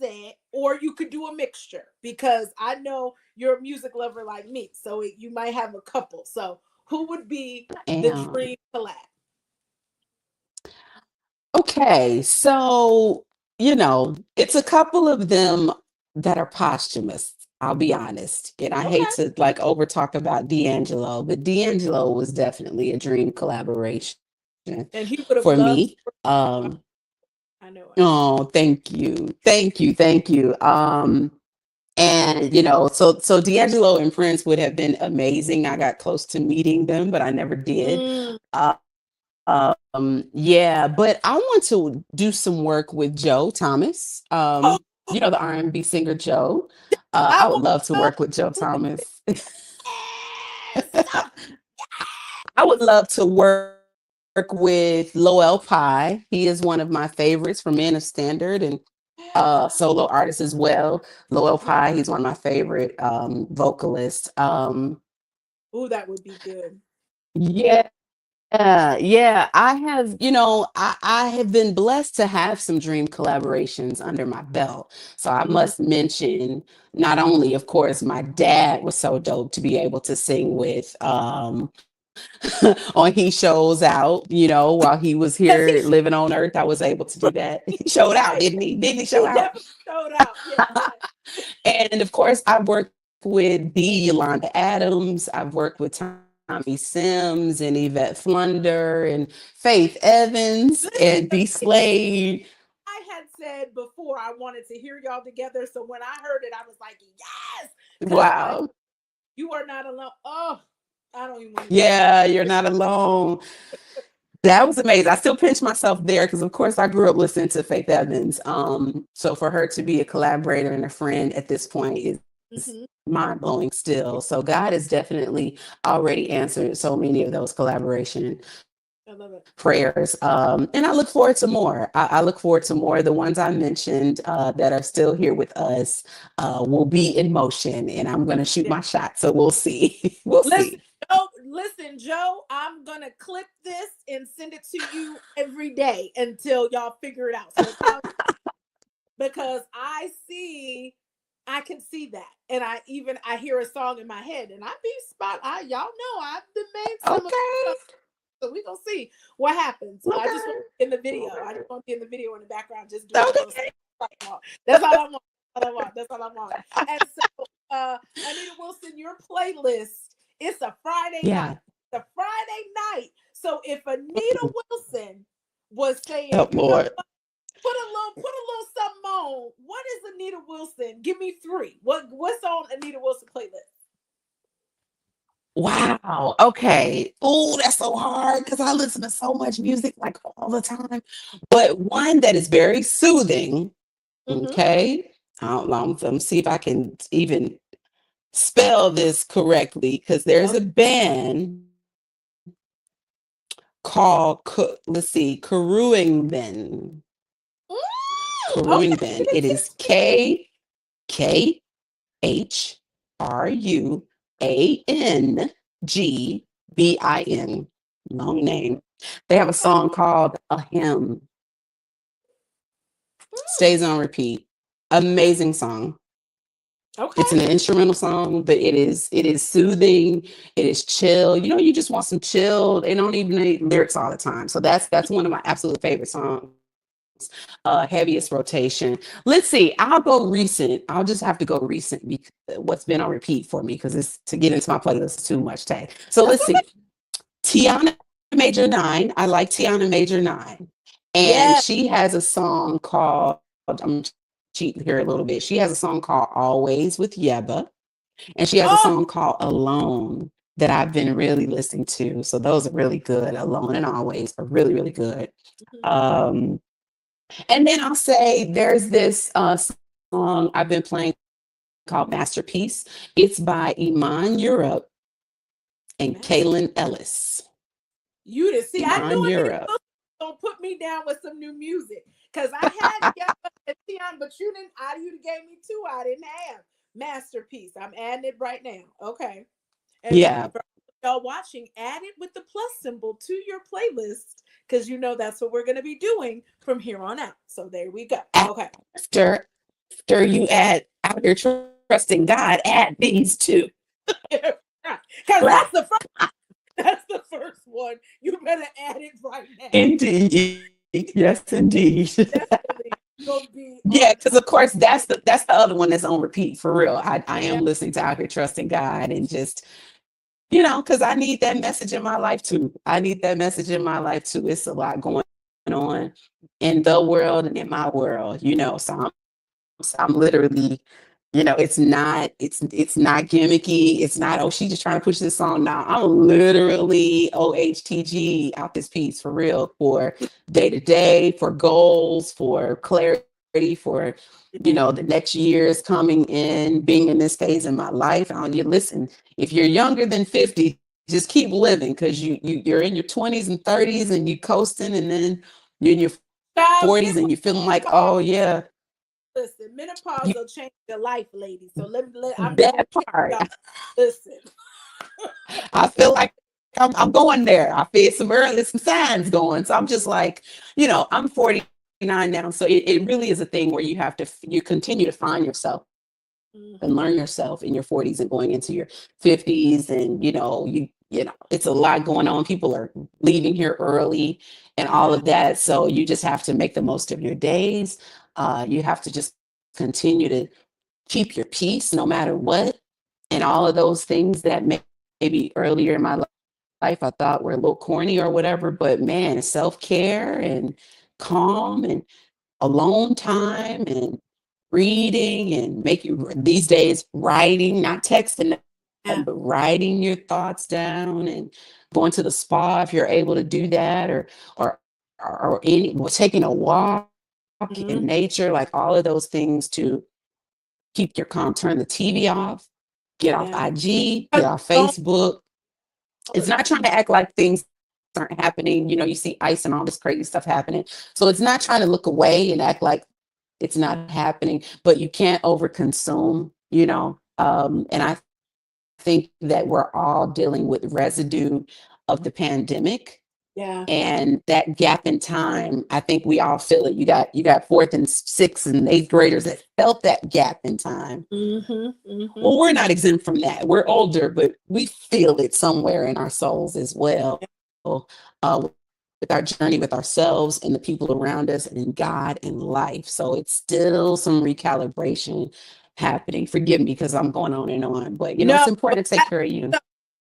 present, or you could do a mixture because I know you're a music lover like me, so you might have a couple. So, who would be the And dream collab? okay, so it's a couple of them that are posthumous. I'll be honest, and I hate Okay. to like over talk about D'Angelo, but D'Angelo was definitely a dream collaboration And he for would have me. loved to work with I know it. Oh, thank you, thank you, thank you. And so D'Angelo and Prince would have been amazing. I got close to meeting them, but I never did. Mm. Yeah, but I want to do some work with Joe Thomas. Oh, The R&B singer Joe. I I would want love to to work with Joe know. Thomas. Yes. I would love to work with Lowell Pie. He is one of my favorites for Men of Standard and solo artist as well. Lowell Pie, he's one of my favorite vocalists. Oh, that would be good. Yeah. I have been blessed to have some dream collaborations under my belt. So I Mhm. must mention, not only, of course, my dad was so dope to be able to sing with on He Shows Out, while he was here Because living on earth. I was able to do that. He showed out, right, didn't he? Didn't he show he out? definitely showed out. Yes, yes. And of course, I've worked with the Yolanda Adams. I've worked with Tommy Sims and Yvette Flunder and Faith Evans and Listen, B Slade. I had said before I wanted to hear y'all together. So when I heard it, I was like, yes, because Wow. you are not alone. Oh, I don't even want to get Yeah, you're not alone. That was amazing. I still pinch myself there because, of course, I grew up listening to Faith Evans. So for her to be a collaborator and a friend at this point is Mhm. mind blowing still. So God has definitely already answered so many of those collaboration I love it. prayers. And I look forward to more. I look forward to more. The ones I mentioned that are still here with us will be in motion, and I'm going to shoot Yeah. my shot. So we'll see. We'll Listen, see. Joe, I'm gonna clip this and send it to you every day until y'all figure it out. So call because I can see that. And I hear a song in my head and I be spot I y'all know I've been made some of Okay. so we gonna see what happens. I just want Okay. to be in the video. I just want to be in the video in the background just doing a little Okay. stuff. That's all I want. all I want. That's all I want. And so, Anita Wilson, your playlist, it's a Friday night. Yeah. It's a Friday night. So if Anita Wilson was saying, Help, Lord. put a little something on, what is Anita Wilson? Give me three. What's on Anita Wilson playlist? Wow. Okay. Oh, that's so hard because I listen to so much music like all the time. But one that is very soothing. Mm-hmm. Okay. Let me see if I can even spell this correctly because there's Okay. a band called, let's see, Okay. Caruing. It is KKHRUANGBIN. Long name. They have a Okay. song called A Hymn. Mm, Stays on repeat. Amazing song. It's okay. an instrumental song, but it is soothing. It is chill. You just want some chill. They don't even need lyrics all the time. So that's one of my absolute favorite songs. Heaviest rotation. Let's see. I'll go recent. I'll just have to go recent because what's been on repeat for me because it's to get into my playlist is too much tag. So That's let's okay. see. Tiana Major 9. I like Tiana Major 9. And Yeah. she has a song called, I'm cheating here a little bit. She has a song called Always with Yeba. And she has a Oh. song called Alone that I've been really listening to. So those are really good. Alone and Always are really, really good. Mhm. Um, and then I'll say there's this song I've been playing called Masterpiece. It's by Iman Europe and Master. Kaylin Ellis. You to see, I Iman knew Anita Europe. Wilson was gonna put me down with some new music because I had Yella and Tion, but you didn't. You gave me two. I didn't have Masterpiece. I'm adding it right now. Okay, and Yeah. for y'all watching, add it with the plus symbol to your playlist because you know that's what we're gonna be doing from here on out. So there we go. Okay, After you add out here trusting God, add these two. because that's the first. That's the first one. You better add it right now. Indeed. Yes, indeed. Definitely gonna be Yeah, on. because of course that's the other one that's on repeat for real. I Yeah. am listening to Out Here Trusting God and just, because I need that message in my life too. I need that message in my life too. It's a lot going on in the world and in my world, so I'm literally, it's not gimmicky. It's not, oh, she's just trying to push this song. Now I'm literally OHTG out this piece for real, for day to day, for goals, for clarity, for Yeah. the next years coming in, being in this phase in my life. You listen, if you're younger than 50, just keep living because you're in your 20s and 30s and you coasting, and then you're in your Child, 40s get and with you're feeling like, menopause. oh yeah, Listen, menopause you, will change your life, ladies. So I'm just gonna that tell part. y'all. Listen. I feel like I'm going there. I feel some signs going. So I'm just like, I'm 49 now. So it really is a thing where you continue to find yourself and Hmm. learn yourself in your 40s and going into your 50s. And, it's a lot going on. People are leaving here early and all Yeah. of that. So you just have to make the most of your days. You have to just continue to keep your peace no matter what. And all of those things that maybe earlier in my life I thought were a little corny or whatever, but man, self-care and calm and alone time and reading and making these days writing, not texting, Yeah. but writing your thoughts down and going to the spa if you're able to do that, or taking a walk Hmm. in nature, like all of those things to keep your calm. Turn the TV off, get off Yeah. IG, get off Don't Facebook. It's not trying to act like things aren't happening. You see ice and all this crazy stuff happening. So it's not trying to look away and act like it's not happening, but you can't overconsume, and I think that we're all dealing with residue of the pandemic. yeah. And that gap in time, I think we all feel it. You got fourth and sixth and eighth graders that felt that gap in time. Hmm. Hmm. Well, we're not exempt from that. We're older, but we feel it somewhere in our souls as well. with our journey with ourselves and the people around us and in God and life. So it's still some recalibration happening. Forgive me because I'm going on, but it's No, important to take care of you.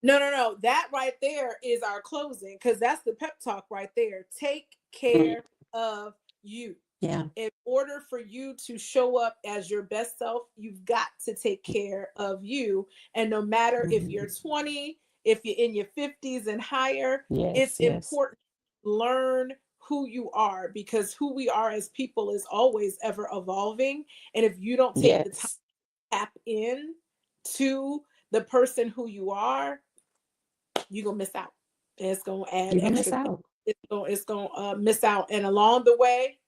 no. That right there is our closing, because that's the pep talk right there. Take Mm, care of you. yeah. In order for you to show up as your best self, you've got to take care of you. And no matter if you're Mhm. 20, if you're in your 50s and higher, it's Yes, yes, important to learn who you are, because who we are as people is always ever evolving. And if you don't take the time yes. to tap in to the person who you are, you're gonna miss out. And it's gonna add You're gonna miss extra things. out. It's gonna miss out. And along the way,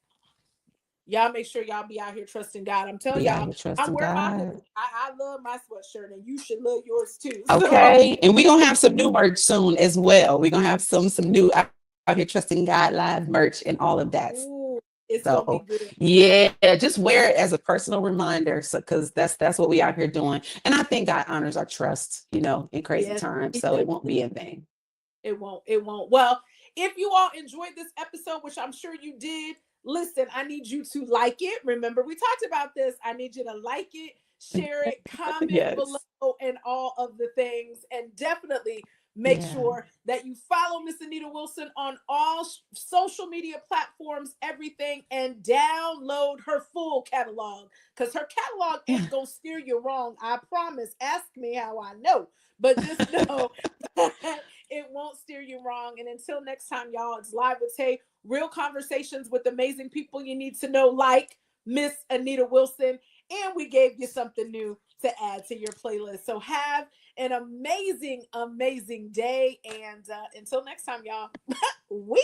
y'all make sure y'all be out here trusting God. I'm telling Be out y'all, here I trusting wear my God. hoodie. I love my sweatshirt, and you should love yours too. So, Okay. And we're gonna have some new merch soon as well. We're gonna have some new out here trusting God live merch and all of that. ooh, it's gonna be So good. yeah, just wear it as a personal reminder. So because that's what we out here doing. And I think God honors our trust, in crazy Yes, times. he So does. it won't be in vain. It won't. It won't. Well, if you all enjoyed this episode, which I'm sure you did, listen, I need you to like it. Remember, we talked about this. I need you to like it, share it, comment below, Yes. and all of the things. And definitely make Yeah. sure that you follow Miss Anita Wilson on all social media platforms, everything, and download her full catalog, because her catalog Yeah. ain't going to steer you wrong. I promise. Ask me how I know. But just know it won't steer you wrong. And until next time, y'all, it's Live with Tay, real conversations with amazing people you need to know, like Miss Anita Wilson. And we gave you something new to add to your playlist. So have an amazing, amazing day. And until next time, y'all, we